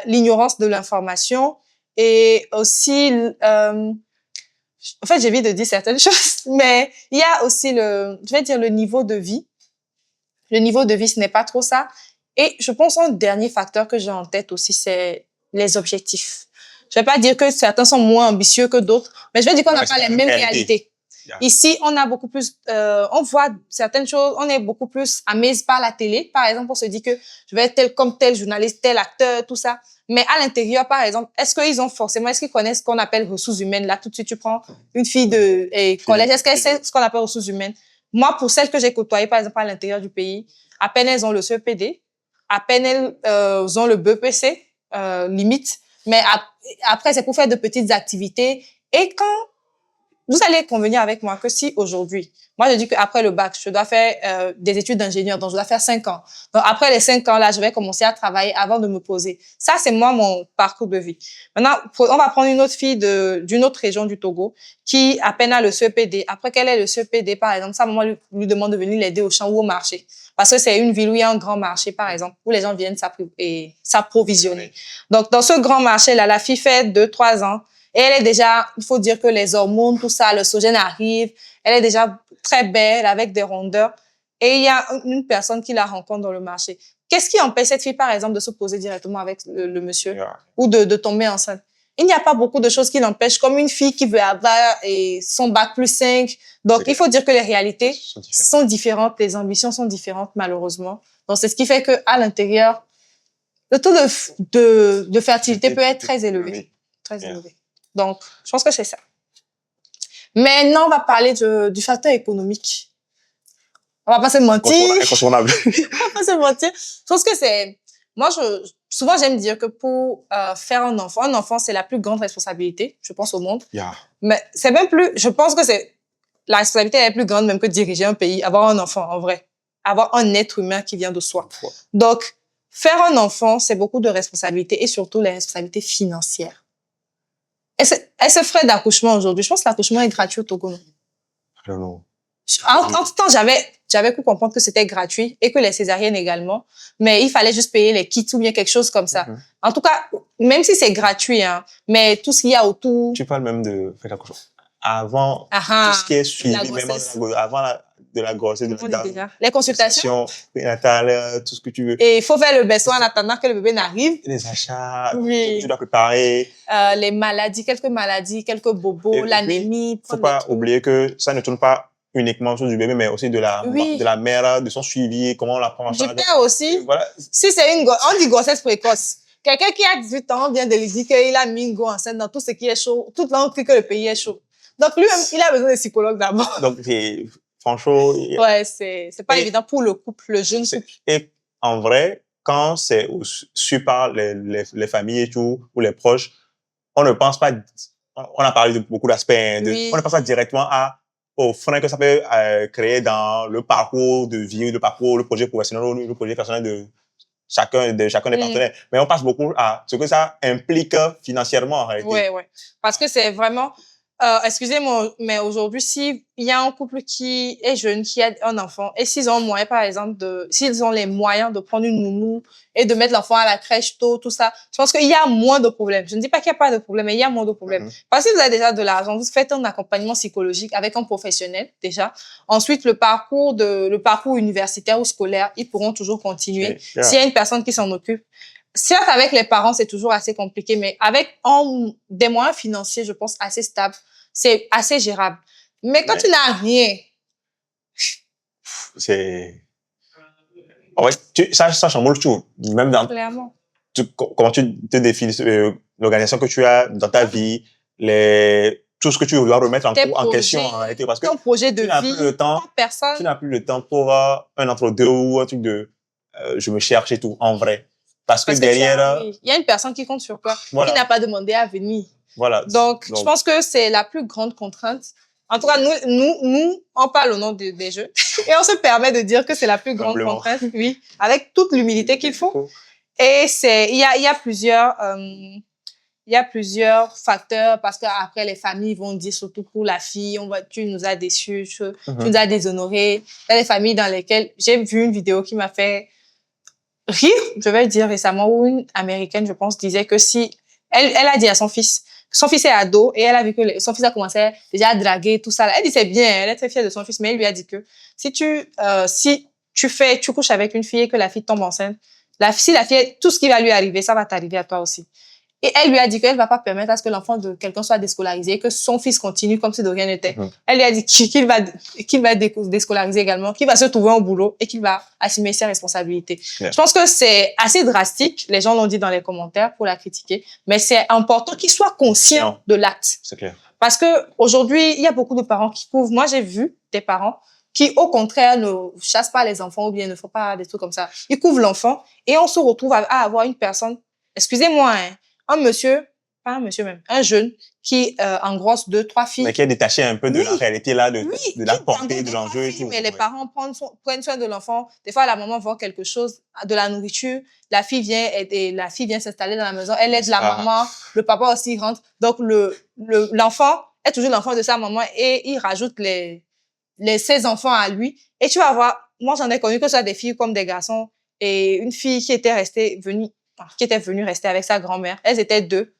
S1: l'ignorance de l'information et aussi, en fait, j'évite de dire certaines choses, mais il y a aussi je vais dire le niveau de vie. Le niveau de vie, ce n'est pas trop ça. Et je pense un dernier facteur que j'ai en tête aussi, c'est les objectifs. Je vais pas dire que certains sont moins ambitieux que d'autres, mais je vais dire qu'on n'a pas les mêmes réalités. Ici, on a beaucoup plus, on voit certaines choses, on est beaucoup plus amazed par la télé. Par exemple, on se dit que je vais être tel comme tel journaliste, tel acteur, tout ça. Mais à l'intérieur, par exemple, est-ce qu'ils connaissent ce qu'on appelle ressources humaines? Là, tout de suite, tu prends une fille de collège. Est-ce qu'elle sait ce qu'on appelle ressources humaines? Moi, pour celles que j'ai côtoyées, par exemple, à l'intérieur du pays, à peine elles ont le CEPD, à peine elles ont le BEPC, limite. Mais après, c'est pour faire de petites activités. Et quand vous allez convenir avec moi que si aujourd'hui, moi je dis qu'après le bac, je dois faire des études d'ingénieur, donc je dois faire 5 ans. Donc après les 5 ans là, je vais commencer à travailler avant de me poser. Ça, c'est moi mon parcours de vie. Maintenant, on va prendre une autre fille d'une autre région du Togo qui à peine a le CEPD. Après qu'elle ait le CEPD, par exemple, sa maman lui demande de venir l'aider au champ ou au marché. Parce que c'est une ville où il y a un grand marché, par exemple, où les gens viennent s'approvisionner. Donc dans ce grand marché-là, la fille fait 2-3 ans. Et elle est déjà, il faut dire que les hormones, tout ça, l'œstrogène arrive. Elle est déjà très belle, avec des rondeurs. Et il y a une personne qui la rencontre dans le marché. Qu'est-ce qui empêche cette fille, par exemple, de se poser directement avec le monsieur ou de tomber enceinte? Il n'y a pas beaucoup de choses qui l'empêchent, comme une fille qui veut avoir son bac plus 5. Donc, il faut dire que les réalités sont différentes, les ambitions sont différentes, malheureusement. Donc, c'est ce qui fait que à l'intérieur, le taux de fertilité peut être très élevé. Très élevé. Donc, je pense que c'est ça. Maintenant, on va parler du facteur économique. On va pas se mentir.
S4: Incontournable.
S1: On va pas se mentir. Je pense que souvent, j'aime dire que pour faire un enfant, c'est la plus grande responsabilité, je pense, au monde. Mais c'est même je pense que la responsabilité est plus grande même que diriger un pays, avoir un enfant, en vrai. Avoir un être humain qui vient de soi. Donc, faire un enfant, c'est beaucoup de responsabilités et surtout les responsabilités financières. Est-ce frais d'accouchement aujourd'hui? Je pense que l'accouchement est gratuit au Togo, non?
S4: Non.
S1: En tout temps, j'avais pu comprendre que c'était gratuit et que les césariennes également, mais il fallait juste payer les kits ou bien quelque chose comme ça. En tout cas, même si c'est gratuit, hein, mais tout ce qu'il y a autour.
S4: Tu parles même de frais d'accouchement. Avant, tout ce qui est suivi, même avant de la grossesse,
S1: les consultations
S4: prénatales, tout ce que tu veux.
S1: Et il faut faire le berceau en attendant que le bébé n'arrive.
S4: Les achats, tu dois préparer.
S1: Les maladies, quelques bobos, l'anémie.
S4: Faut pas oublier que ça ne tourne pas uniquement sur du bébé, mais aussi de la mère, de son suivi, comment on la prend en charge.
S1: Du père aussi.
S4: Voilà.
S1: Si c'est on dit grossesse précoce. Quelqu'un qui a 18 ans vient de lui dire qu'il a mis une go enceinte dans tout ce qui est chaud, tout le monde crie que le pays est chaud. Donc lui-même, il a besoin de psychologue d'abord.
S4: Donc franchement.
S1: Ouais, c'est pas évident pour le couple, le jeune couple.
S4: Et en vrai, quand c'est su par les familles et tout, ou les proches, on ne pense pas, on a parlé de beaucoup d'aspects, on ne pense pas directement aux freins que ça peut créer dans le parcours de vie, le projet professionnel ou le projet personnel de chacun des partenaires. Mais on passe beaucoup à ce que ça implique financièrement en réalité.
S1: Ouais. Parce que c'est vraiment, excusez-moi, mais aujourd'hui, s'il y a un couple qui est jeune, qui a un enfant, et s'ils ont moyen, par exemple, s'ils ont les moyens de prendre une nounou et de mettre l'enfant à la crèche tôt, tout ça, je pense qu'il y a moins de problèmes. Je ne dis pas qu'il n'y a pas de problème, mais il y a moins de problèmes. Parce que si vous avez déjà de l'argent, vous faites un accompagnement psychologique avec un professionnel, déjà. Ensuite, le parcours universitaire ou scolaire, ils pourront toujours continuer. S'il y a une personne qui s'en occupe. Certes, avec les parents, c'est toujours assez compliqué, mais avec des moyens financiers, je pense, assez stables, c'est assez gérable. Mais quand tu n'as rien...
S4: C'est... Ouais, ça chamboule tout. Même dans...
S1: Clairement.
S4: Comment tu te définis l'organisation que tu as dans ta vie, tout ce que tu dois remettre en question en réalité. Parce que
S1: ton projet de vie,
S4: personne. Tu n'as plus le temps pour un entre-deux ou un truc de je me cherche et tout, en vrai. Parce que derrière...
S1: il y a une personne qui compte sur toi, qui n'a pas demandé à venir.
S4: Voilà.
S1: Donc, je pense que c'est la plus grande contrainte. En tout cas, nous, on parle au nom des jeunes et on se permet de dire que c'est la plus grande contrainte, oui, avec toute l'humilité qu'il faut. Et il y a plusieurs facteurs parce que après les familles vont dire, surtout pour la fille, tu nous as déçus, tu nous as déshonorés. Il y a des familles dans lesquelles j'ai vu une vidéo qui m'a fait rire, je vais dire récemment, où une américaine, je pense, disait que si elle a dit à son fils est ado et elle a vu que son fils a commencé déjà à draguer tout ça. Elle dit c'est bien, elle est très fière de son fils, mais elle lui a dit que si tu couches avec une fille et que la fille tombe enceinte, si la fille, tout ce qui va lui arriver, ça va t'arriver à toi aussi. Et elle lui a dit qu'elle va pas permettre à ce que l'enfant de quelqu'un soit déscolarisé, que son fils continue comme si de rien n'était. Elle lui a dit qu'il va déscolariser également, qu'il va se trouver un boulot et qu'il va assumer ses responsabilités. Je pense que c'est assez drastique. Les gens l'ont dit dans les commentaires pour la critiquer, mais c'est important qu'il soit conscient de l'acte.
S4: C'est clair.
S1: Parce que aujourd'hui, il y a beaucoup de parents qui couvrent. Moi, j'ai vu des parents qui, au contraire, ne chassent pas les enfants ou bien ne font pas des trucs comme ça. Ils couvrent l'enfant et on se retrouve à avoir une personne, excusez-moi, un jeune qui engrosse 2-3 filles.
S4: Mais qui est détaché un peu de la réalité là, de la portée de l'enjeu et tout.
S1: Mais les parents prennent soin de l'enfant. Des fois, la maman voit quelque chose, de la nourriture, la fille vient s'installer dans la maison, elle aide la maman, le papa aussi rentre. Donc, l'enfant est toujours l'enfant de sa maman et il rajoute ses enfants à lui. Et tu vas voir, moi, j'en ai connu que ce soit des filles comme des garçons et une fille qui était venue rester avec sa grand-mère. Elles étaient deux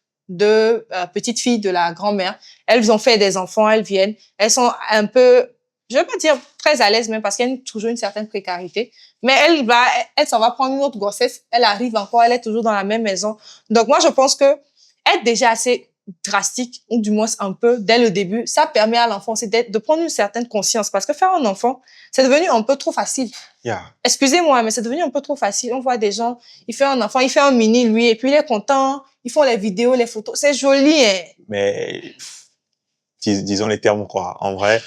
S1: petites filles de la grand-mère. Elles ont fait des enfants, elles viennent. Elles sont un peu, je vais pas dire très à l'aise même parce qu'il y a toujours une certaine précarité. Mais elle s'en va prendre une autre grossesse. Elle arrive encore, elle est toujours dans la même maison. Donc moi, je pense que être déjà assez drastique, ou du moins un peu, dès le début, ça permet à l'enfant aussi de prendre une certaine conscience. Parce que faire un enfant, c'est devenu un peu trop facile. Excusez-moi, mais c'est devenu un peu trop facile. On voit des gens, il fait un enfant, il fait un mini, lui, et puis il est content, ils font les vidéos, les photos. C'est joli, hein.
S4: Mais, disons les termes, quoi. En vrai,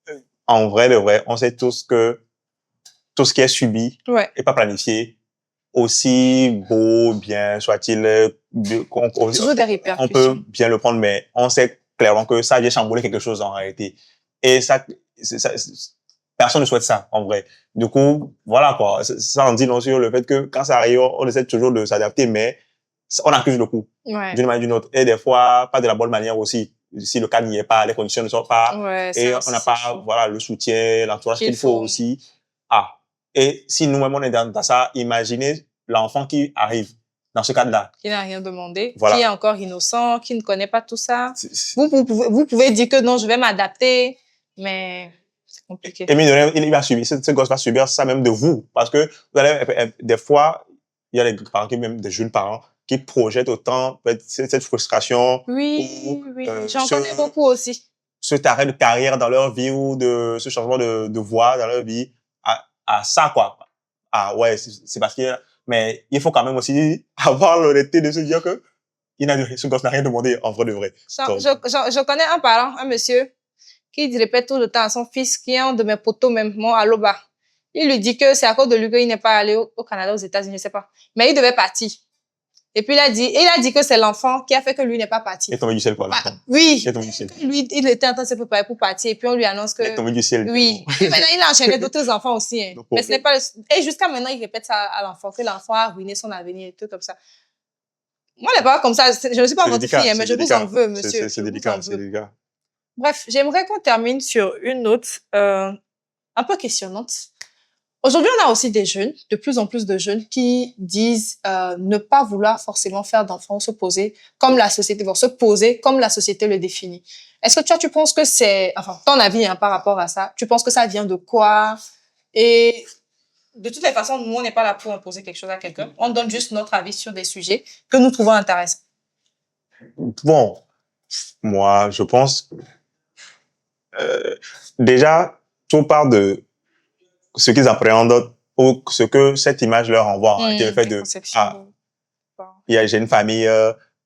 S4: de vrai, on sait tous que tout ce qui est subi et pas planifié, aussi beau, bien soit-il,
S1: toujours des répercussions.
S4: On peut bien le prendre, mais on sait clairement que ça vient chambouler quelque chose en réalité. Et ça, personne ne souhaite ça, en vrai. Du coup, voilà, quoi. Ça en dit non sur le fait que quand ça arrive, on essaie toujours de s'adapter, mais on accuse le coup. D'une manière ou d'une autre. Et des fois, pas de la bonne manière aussi. Si le cas n'y est pas, les conditions ne sont pas, et on n'a pas, voilà, le soutien, l'entourage qu'il faut aussi. Et si nous-mêmes on est dans ça, imaginez l'enfant qui arrive dans ce cadre-là.
S1: Qui n'a rien demandé, qui est encore innocent, qui ne connaît pas tout ça. Vous pouvez dire que non, je vais m'adapter, mais c'est compliqué.
S4: Et il va subir, ce gosse va subir ça même de vous. Parce que vous allez, des fois, il y a des parents, même des jeunes parents, qui projettent autant cette frustration.
S1: Oui, j'en connais beaucoup aussi.
S4: Cet arrêt de carrière dans leur vie ou de ce changement de voie dans leur vie à ça, quoi. C'est parce que, mais il faut quand même aussi avoir l'honnêteté de se dire que ce gosse n'a rien demandé en vrai de vrai.
S1: Je connais un parent, un monsieur, qui répète tout le temps à son fils, qui est un de mes potos même, mon Aloba. Il lui dit que c'est à cause de lui qu'il n'est pas allé au Canada, aux États-Unis, je sais pas. Mais il devait partir. Et puis il a dit que c'est l'enfant qui a fait que lui n'est pas parti.
S4: Il est tombé du ciel pour l'enfant.
S1: Oui.
S4: Il est tombé du ciel.
S1: Lui, il était en train de se préparer pour partir et puis on lui annonce que...
S4: Il est tombé du ciel.
S1: Oui. Et maintenant, il a enchaîné d'autres enfants aussi. Hein. Mais ce n'est pas Et jusqu'à maintenant, il répète ça à l'enfant, que l'enfant a ruiné son avenir et tout comme ça. Moi, les parents comme ça, je ne suis pas votre fille, mais je vous en veux, monsieur.
S4: C'est délicat, c'est délicat.
S1: Bref, j'aimerais qu'on termine sur une note un peu questionnante. Aujourd'hui, on a aussi des jeunes, de plus en plus de jeunes qui disent ne pas vouloir forcément faire d'enfants, se poser comme la société, se poser comme la société le définit. Est-ce que tu penses que c'est, enfin, ton avis par rapport à ça, tu penses que ça vient de quoi? Et de toutes les façons, nous, on n'est pas là pour imposer quelque chose à quelqu'un. On donne juste notre avis sur des sujets que nous trouvons intéressants.
S4: Bon, moi, je pense, déjà, tout part de ce qu'ils appréhendent ou ce que cette image leur envoie. Le fait de, j'ai une famille,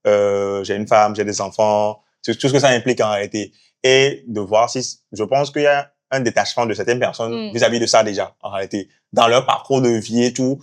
S4: j'ai une femme, j'ai des enfants, tout ce que ça implique en réalité. Et de voir si, je pense qu'il y a un détachement de certaines personnes vis-à-vis de ça déjà, en réalité, dans leur parcours de vie et tout.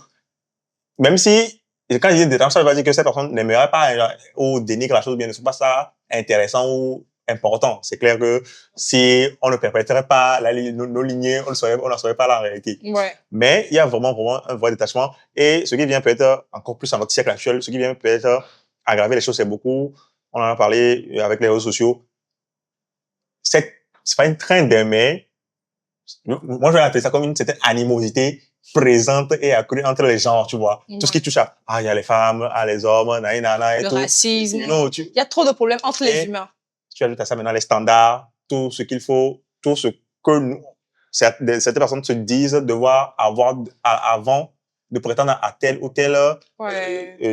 S4: Même si, quand je dis détachement, ça veut dire que cette personne n'aimerait pas ou dénigre la chose, bien ne trouve pas ça intéressant ou important. C'est clair que si on ne perpétrait pas nos lignées, on n'en serait pas là en réalité.
S1: Ouais.
S4: Mais il y a vraiment un vrai détachement. Et ce qui vient peut-être encore plus dans notre siècle actuel, ce qui vient peut-être aggraver les choses, c'est beaucoup, on en a parlé avec les réseaux sociaux, c'est pas une crainte, mais moi je vais appeler ça comme une certaine animosité présente et accrue entre les gens, tu vois. Ouais. Tout ce qui touche à, il y a les femmes, les hommes, et
S1: le
S4: tout.
S1: Racisme. Il y a trop de problèmes entre les humains.
S4: Tu ajoutes à ça maintenant les standards, tout ce qu'il faut, tout ce que nous, certaines personnes se disent devoir avoir avant de prétendre à tel ou tel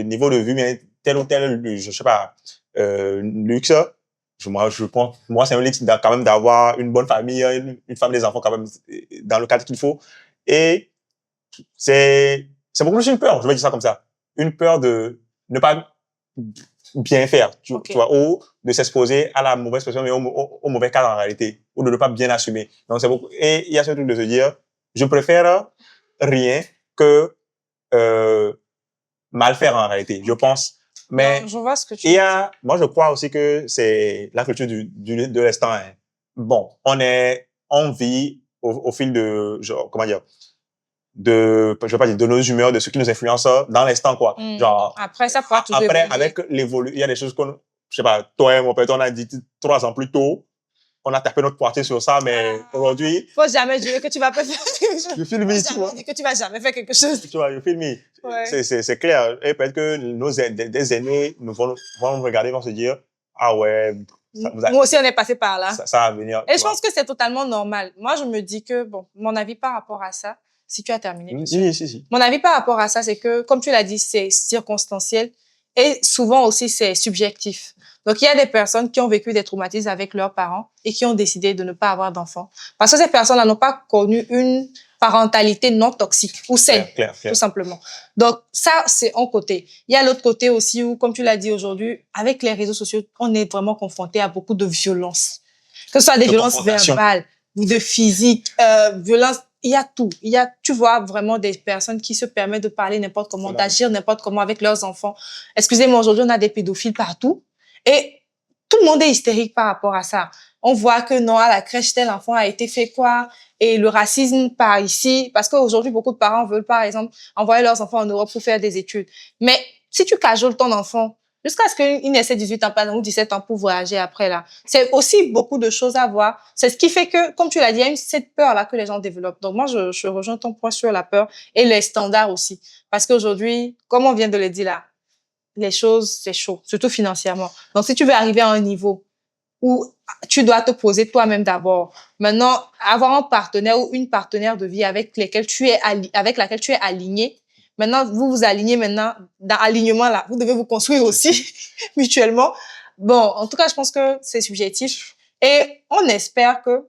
S4: niveau de vue, mais tel ou tel, je sais pas, luxe. Moi, c'est un luxe quand même d'avoir une bonne famille, une femme, des enfants quand même dans le cadre qu'il faut. Et c'est beaucoup plus une peur, je vais dire ça comme ça. Une peur de ne pas bien faire, tu vois, ou de s'exposer à la mauvaise personne, mais au mauvais cadre en réalité, ou de ne pas bien assumer. Donc, c'est beaucoup. Et il y a ce truc de se dire, je préfère rien que mal faire en réalité, je pense. Mais
S1: non, je vois ce que tu dis.
S4: Moi, je crois aussi que c'est la culture de l'instant. Hein. Bon, on vit au fil de, comment dire, je vais pas dire de nos humeurs, de ce qui nous influence dans l'instant, quoi. Genre.
S1: Après, ça pourra toujours
S4: après,
S1: évoluer.
S4: avec l'évolution, il y a des choses qu'on, je sais pas, toi et mon père, on a dit 3 ans plus tôt, on a tapé notre poitrine sur ça, mais aujourd'hui.
S1: Faut jamais dire que tu vas pas faire quelque chose.
S4: Je filme, tu vois.
S1: Que tu vas jamais faire quelque chose.
S4: Tu vois, je filme. Ouais. C'est clair. Et peut-être que des aînés nous vont nous regarder, vont se dire, ah ouais.
S1: Nous aussi, on est passé par là.
S4: Ça va venir.
S1: Et je pense que c'est totalement normal. Moi, je me dis que, bon, mon avis par rapport à ça, si tu as terminé.
S4: Si.
S1: Mon avis par rapport à ça, c'est que, comme tu l'as dit, c'est circonstanciel et souvent aussi c'est subjectif. Donc, il y a des personnes qui ont vécu des traumatismes avec leurs parents et qui ont décidé de ne pas avoir d'enfants. Parce que ces personnes-là n'ont pas connu une parentalité non toxique ou saine, tout simplement. Donc, ça, c'est un côté. Il y a l'autre côté aussi où, comme tu l'as dit aujourd'hui, avec les réseaux sociaux, on est vraiment confronté à beaucoup de violences. Que ce soit des violences verbales ou de physique, violences. Il y a tout. Tu vois vraiment des personnes qui se permettent de parler n'importe comment, d'agir n'importe comment avec leurs enfants. Excusez-moi, aujourd'hui, on a des pédophiles partout. Et tout le monde est hystérique par rapport à ça. On voit que non, à la crèche, tel enfant a été fait quoi? Et le racisme par ici. Parce qu'aujourd'hui, beaucoup de parents veulent, par exemple, envoyer leurs enfants en Europe pour faire des études. Mais si tu cajoles ton enfant, jusqu'à ce qu'il ait 18 ans ou 17 ans pour voyager après, là. C'est aussi beaucoup de choses à voir. C'est ce qui fait que, comme tu l'as dit, il y a cette peur-là que les gens développent. Donc, moi, je rejoins ton point sur la peur et les standards aussi. Parce qu'aujourd'hui, comme on vient de le dire là, les choses, c'est chaud, surtout financièrement. Donc, si tu veux arriver à un niveau où tu dois te poser toi-même d'abord. Maintenant, avoir un partenaire ou une partenaire de vie avec laquelle tu es aligné. Maintenant, vous vous alignez maintenant dans l'alignement là. Vous devez vous construire aussi mutuellement. Bon, en tout cas, je pense que c'est subjectif. Et on espère que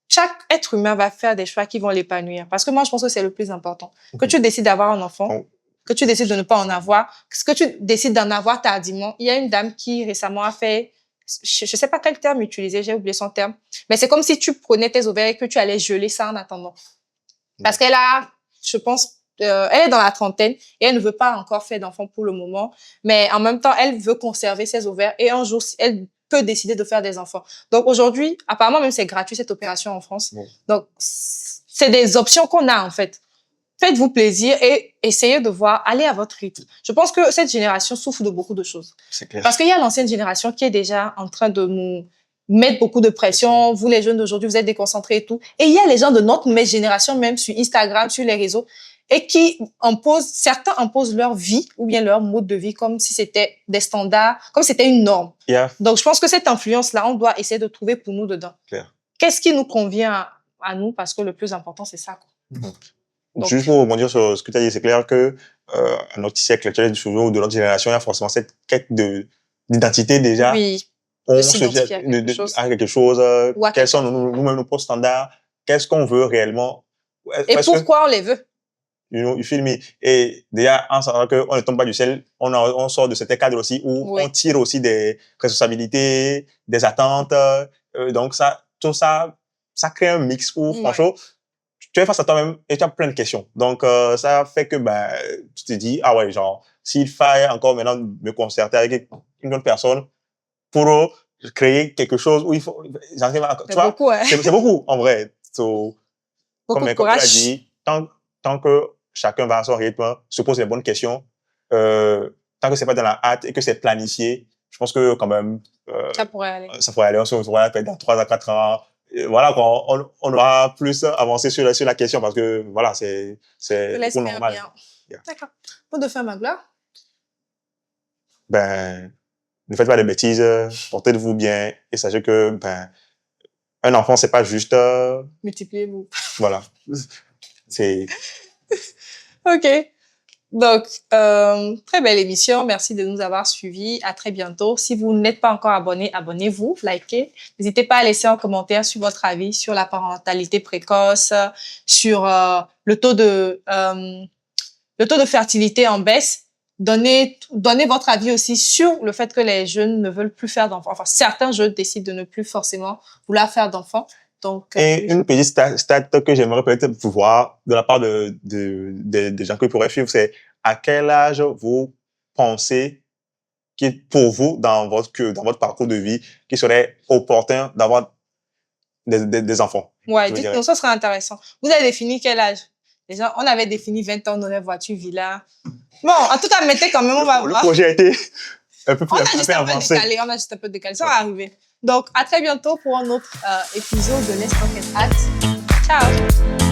S1: chaque être humain va faire des choix qui vont l'épanouir. Parce que moi, je pense que c'est le plus important. Que tu décides d'avoir un enfant, que tu décides de ne pas en avoir, que tu décides d'en avoir tardivement. Il y a une dame qui récemment a fait, je sais pas quel terme utiliser, j'ai oublié son terme, mais c'est comme si tu prenais tes ovaires et que tu allais geler ça en attendant. Parce qu'elle a, je pense, elle est dans la trentaine et elle ne veut pas encore faire d'enfant pour le moment, mais en même temps, elle veut conserver ses ovaires et un jour, elle peut décider de faire des enfants. Donc aujourd'hui, apparemment même c'est gratuit cette opération en France. Donc c'est des options qu'on a en fait. Faites-vous plaisir et essayez de voir, allez à votre rythme. Je pense que cette génération souffre de beaucoup de choses.
S4: C'est clair.
S1: Parce qu'il y a l'ancienne génération qui est déjà en train de nous mettre beaucoup de pression. Vous, les jeunes d'aujourd'hui, vous êtes déconcentrés et tout. Et il y a les gens de notre génération, même sur Instagram, sur les réseaux, et qui certains imposent leur vie ou bien leur mode de vie comme si c'était des standards, comme si c'était une norme.
S4: Yeah.
S1: Donc, je pense que cette influence-là, on doit essayer de trouver pour nous dedans.
S4: Claire.
S1: Qu'est-ce qui nous convient à nous? Parce que le plus important, c'est ça, quoi.
S4: Donc, juste pour rebondir sur ce que tu as dit, c'est clair que à notre siècle actuel, ou de notre génération, il y a forcément cette quête d'identité déjà.
S1: Oui.
S4: On se dit à quelque chose. Quels sont nous-mêmes nos propres standards? Qu'est-ce qu'on veut réellement?
S1: Et pourquoi on les veut?
S4: You feel me? Et déjà, en sachant qu'on ne tombe pas du ciel, on sort de cet cadre aussi où on tire aussi des responsabilités, des attentes. Donc tout ça crée un mix où, franchement, tu es face à toi-même et tu as plein de questions. Donc, ça fait que, tu te dis, ah ouais, genre, s'il fallait encore maintenant me concerter avec une autre personne pour créer quelque chose où il faut,
S1: c'est beaucoup, hein?
S4: C'est beaucoup, en vrai. So,
S1: beaucoup de
S4: courage. Comme tu l'as dit, tant que chacun va à son rythme, se pose les bonnes questions, tant que c'est pas dans la hâte et que c'est planifié, je pense que quand même,
S1: ça pourrait aller.
S4: Ça pourrait aller, on se retrouvera peut-être dans 3 à 4 ans. Voilà, on aura plus avancé sur la question parce que, voilà, c'est normal.
S1: Yeah. D'accord. Pour de faire ma gloire?
S4: Ne faites pas de bêtises, portez-vous bien et sachez que, un enfant, c'est pas juste,
S1: multipliez-vous.
S4: Voilà. C'est...
S1: OK. Donc, très belle émission. Merci de nous avoir suivis. À très bientôt. Si vous n'êtes pas encore abonné, abonnez-vous, likez. N'hésitez pas à laisser un commentaire sur votre avis sur la parentalité précoce, sur le taux de fertilité en baisse. Donnez votre avis aussi sur le fait que les jeunes ne veulent plus faire d'enfants. Enfin, certains jeunes décident de ne plus forcément vouloir faire d'enfants. Donc,
S4: et une petite stat que j'aimerais peut-être voir de la part des gens qui pourraient suivre, c'est à quel âge vous pensez pour vous, dans votre parcours de vie, qu'il serait opportun d'avoir des enfants?
S1: Ouais, dites-nous, ça serait intéressant. Vous avez défini quel âge? Déjà, on avait défini 20 ans, on aurait voiture, villa. Bon, en tout cas, mettez quand même, on va voir.
S4: Le projet a été un peu avancé.
S1: On a juste un peu décalé, ça va arriver. Donc, à très bientôt pour un autre épisode de Let's Talk and Act. Ciao!